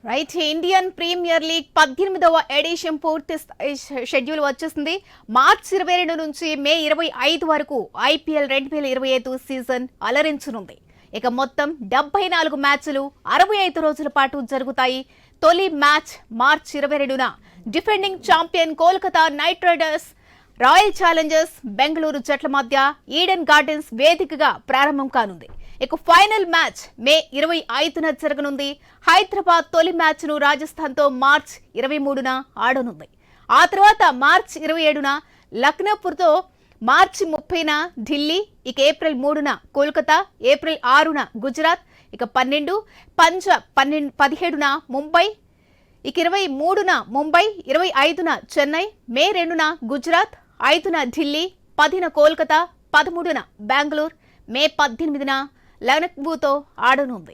Right Indian Premier League 18వ edition పూర్తి schedule వచ్చేసింది. మార్చి 22 నుంచి మే 25 వరకు ఐపీఎల్ 2025 సీజన్ అలరించనుంది. ఇక మొత్తం 74 మ్యాచ్లు 65 రోజుల పాటు జరుగుతాయి. తొలి మ్యాచ్ మార్చి 22న defending champion Kolkata knight riders royal challengers Bengaluru జట్ల మధ్య ఈడెన్ గార్డెన్స్ వేదికగా ప్రారంభం కానుంది. ఇక ఫైనల్ మ్యాచ్ మే 25న జరగనుంది. హైదరాబాద్ తొలి మ్యాచ్ ను రాజస్థాన్ తో మార్చి 23న ఆడనుంది. ఆ తర్వాత మార్చి 27న లక్నోపూర్తో, మార్చి 30న ఢిల్లీ, ఇక ఏప్రిల్ 3న కోల్కతా, ఏప్రిల్ 6న గుజరాత్, ఇక 12 పంజాబ్, 17న ముంబై, ఇక 23న ముంబై, 25న చెన్నై, మే 2న గుజరాత్, 5న ఢిల్లీ, 10న కోల్కతా, 13న బెంగళూరు, మే 18న లక్నోతో ఆడనుంది.